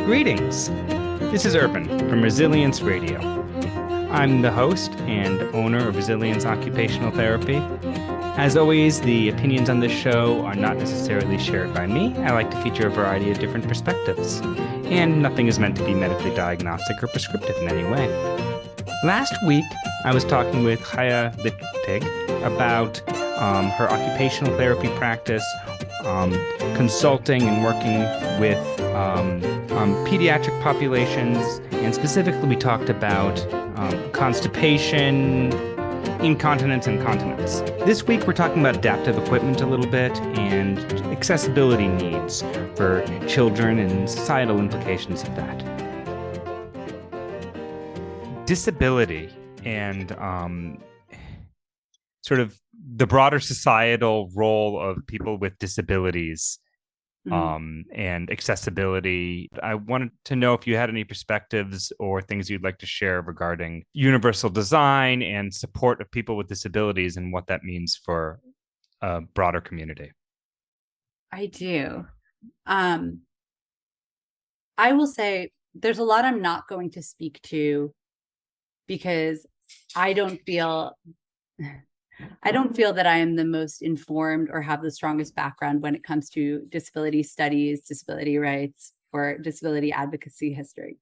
Greetings. This is Urban from Resilience Radio. I'm the host and owner of Resilience Occupational Therapy. As always, the opinions on this show are not necessarily shared by me. I like to feature a variety of different perspectives, and nothing is meant to be medically diagnostic or prescriptive in any way. Last week, I was talking with Chayah Lichtig about her occupational therapy practice, consulting and working with pediatric populations, and specifically we talked about constipation, incontinence, and continence. This week we're talking about adaptive equipment a little bit and accessibility needs for children and societal implications of that. Disability and sort of the broader societal role of people with disabilities and accessibility. I wanted to know if you had any perspectives or things you'd like to share regarding universal design and support of people with disabilities and what that means for a broader community. I do. I will say there's a lot I'm not going to speak to because I don't feel that I am the most informed or have the strongest background when it comes to disability studies, disability rights, or disability advocacy history.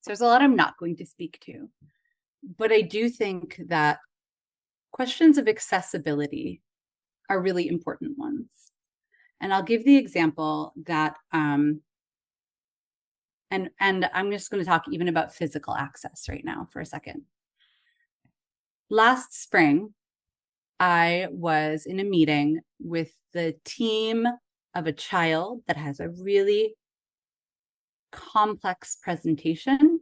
So there's a lot I'm not going to speak to. But I do think that questions of accessibility are really important ones. And I'll give the example that, and I'm just going to talk even about physical access right now for a second. Last spring, I was in a meeting with the team of a child that has a really complex presentation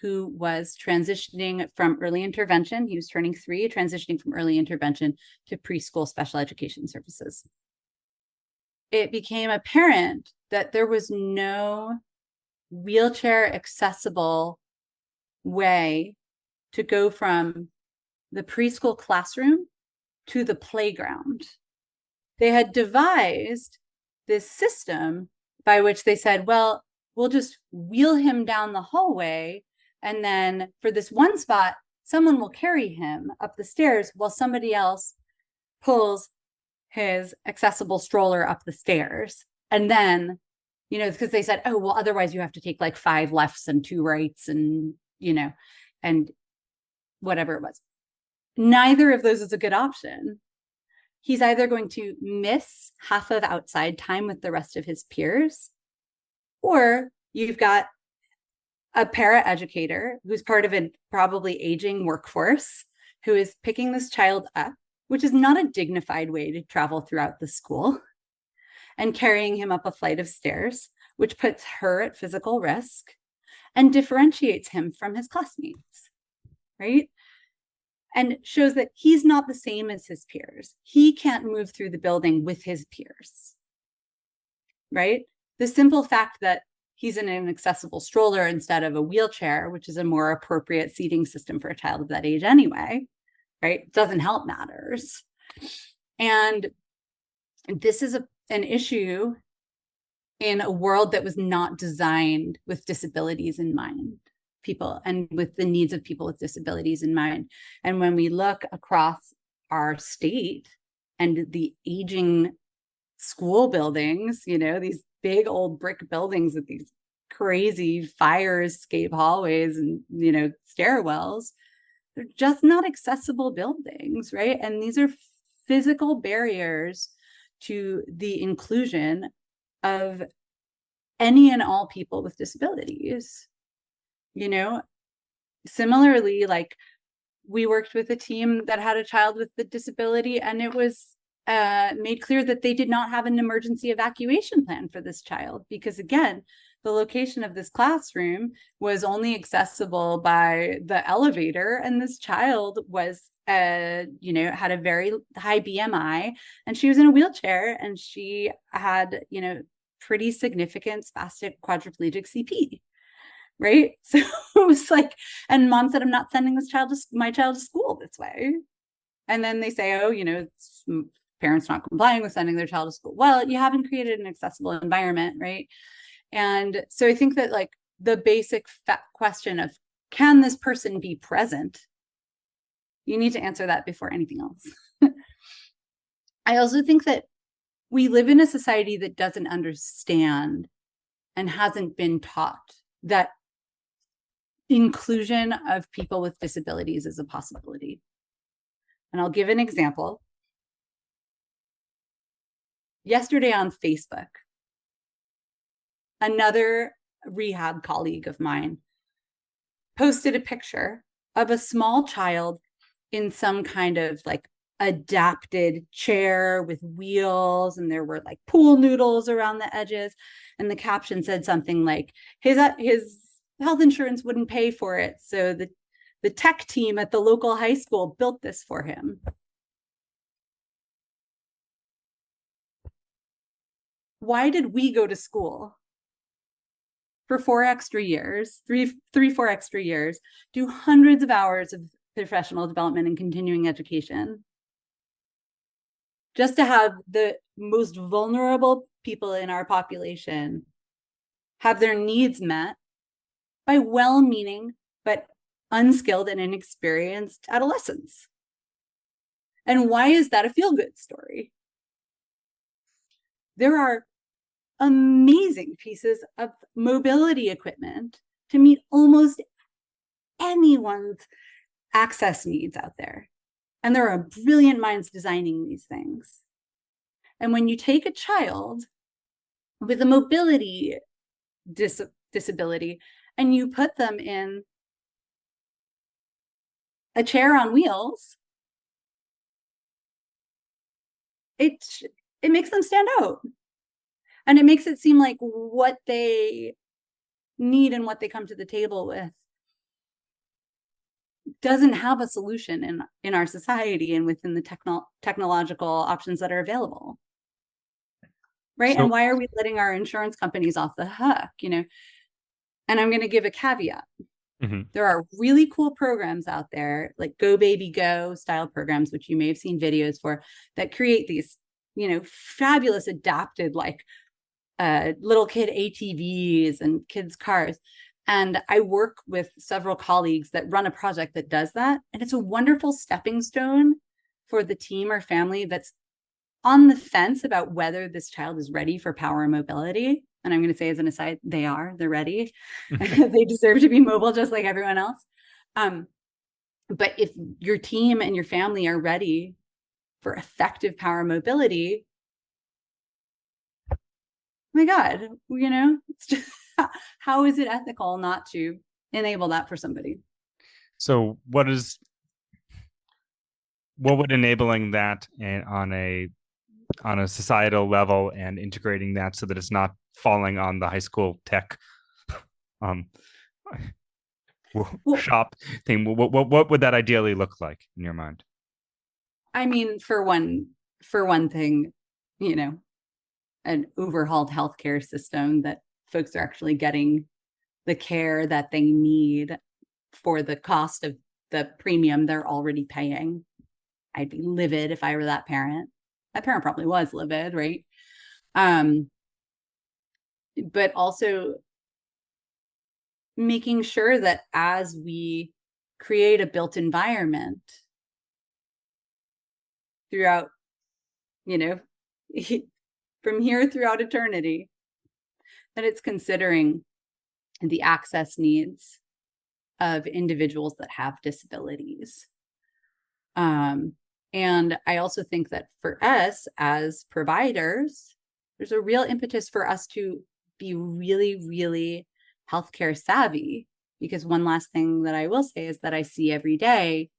who was transitioning from early intervention. He was turning 3, transitioning from early intervention to preschool special education services. It became apparent that there was no wheelchair accessible way to go from the preschool classroom to the playground. They had devised this system by which they said, well, we'll just wheel him down the hallway. And then for this one spot, someone will carry him up the stairs while somebody else pulls his accessible stroller up the stairs. And then, because they said, oh, well, otherwise you have to take like 5 lefts and 2 rights and, and whatever it was. Neither of those is a good option. He's either going to miss half of outside time with the rest of his peers, or you've got a paraeducator who's part of a probably aging workforce who is picking this child up, which is not a dignified way to travel throughout the school, and carrying him up a flight of stairs, which puts her at physical risk and differentiates him from his classmates, right? And shows that he's not the same as his peers. He can't move through the building with his peers, right? The simple fact that he's in an accessible stroller instead of a wheelchair, which is a more appropriate seating system for a child of that age anyway, right, doesn't help matters. And this is an issue in a world that was not designed with disabilities in mind. People and with the needs of people with disabilities in mind. And when we look across our state and the aging school buildings, these big old brick buildings with these crazy fire escape hallways and, stairwells, they're just not accessible buildings, right? And these are physical barriers to the inclusion of any and all people with disabilities. Similarly, like we worked with a team that had a child with a disability, and it was made clear that they did not have an emergency evacuation plan for this child because, again, the location of this classroom was only accessible by the elevator, and this child was, had a very high BMI, and she was in a wheelchair, and she had, pretty significant spastic quadriplegic CP. Right. So it was like, and mom said, I'm not sending my child to school this way. And then they say, oh, it's parents not complying with sending their child to school. Well, you haven't created an accessible environment, right? And so I think that like the basic question of, can this person be present? You need to answer that before anything else. I also think that we live in a society that doesn't understand and hasn't been taught that inclusion of people with disabilities is a possibility. And I'll give an example. Yesterday on Facebook, another rehab colleague of mine posted a picture of a small child in some kind of like adapted chair with wheels, and there were like pool noodles around the edges. And the caption said something like, his health insurance wouldn't pay for it, so the tech team at the local high school built this for him. Why did we go to school for 4 extra years, four extra years, do hundreds of hours of professional development and continuing education, just to have the most vulnerable people in our population have their needs met by well-meaning but unskilled and inexperienced adolescents? And why is that a feel-good story? There are amazing pieces of mobility equipment to meet almost anyone's access needs out there. And there are brilliant minds designing these things. And when you take a child with a mobility disability and you put them in a chair on wheels, it makes them stand out. And it makes it seem like what they need and what they come to the table with doesn't have a solution in our society and within the technological options that are available. Right. So, and why are we letting our insurance companies off the hook? And I'm going to give a caveat. Mm-hmm. There are really cool programs out there, like Go Baby Go style programs, which you may have seen videos for, that create these, fabulous adapted, like little kid ATVs and kids' cars. And I work with several colleagues that run a project that does that. And it's a wonderful stepping stone for the team or family that's on the fence about whether this child is ready for power and mobility. And I'm going to say as an aside, they're ready. They deserve to be mobile just like everyone else. But if your team and your family are ready for effective power and mobility, oh my God, it's just, how is it ethical not to enable that for somebody? So what would enabling that on a societal level and integrating that so that it's not falling on the high school tech shop thing, what would that ideally look like in your mind? I mean, for one thing, an overhauled healthcare system that folks are actually getting the care that they need for the cost of the premium they're already paying. I'd be livid if I were that parent. That parent probably was livid, right? But also making sure that as we create a built environment throughout, from here throughout eternity, that it's considering the access needs of individuals that have disabilities. And I also think that for us as providers, there's a real impetus for us to be really, really healthcare savvy, because one last thing that I will say is that I see every day,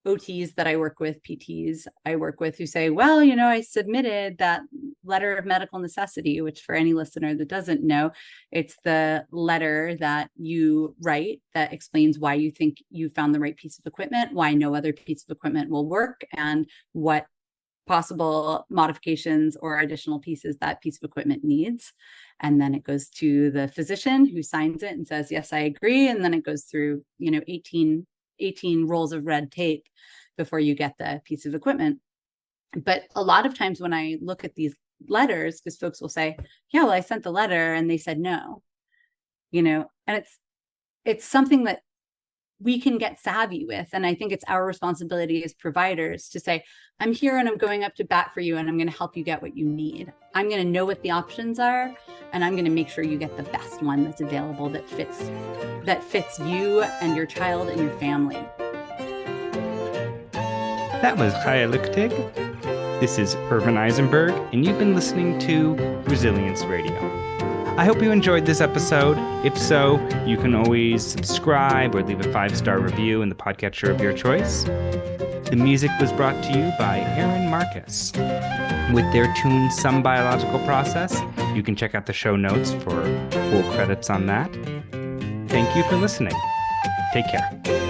OTs that I work with, PTs I work with, who say, well, I submitted that letter of medical necessity, which for any listener that doesn't know, it's the letter that you write that explains why you think you found the right piece of equipment, why no other piece of equipment will work, and what possible modifications or additional pieces that piece of equipment needs. And then it goes to the physician who signs it and says, yes, I agree. And then it goes through, 18 rolls of red tape before you get the piece of equipment. But a lot of times when I look at these letters, because folks will say, yeah, well, I sent the letter and they said no, and it's something that we can get savvy with. And I think it's our responsibility as providers to say, I'm here and I'm going up to bat for you and I'm going to help you get what you need. I'm going to know what the options are and I'm going to make sure you get the best one that's available that fits you and your child and your family. That was Chayah Lichtig. This is Irvin Eisenberg, and you've been listening to Resilience Radio. I hope you enjoyed this episode. If so, you can always subscribe or leave a 5-star review in the podcatcher of your choice. The music was brought to you by Aaron Marcus. With their tune Some Biological Process, you can check out the show notes for full credits on that. Thank you for listening. Take care.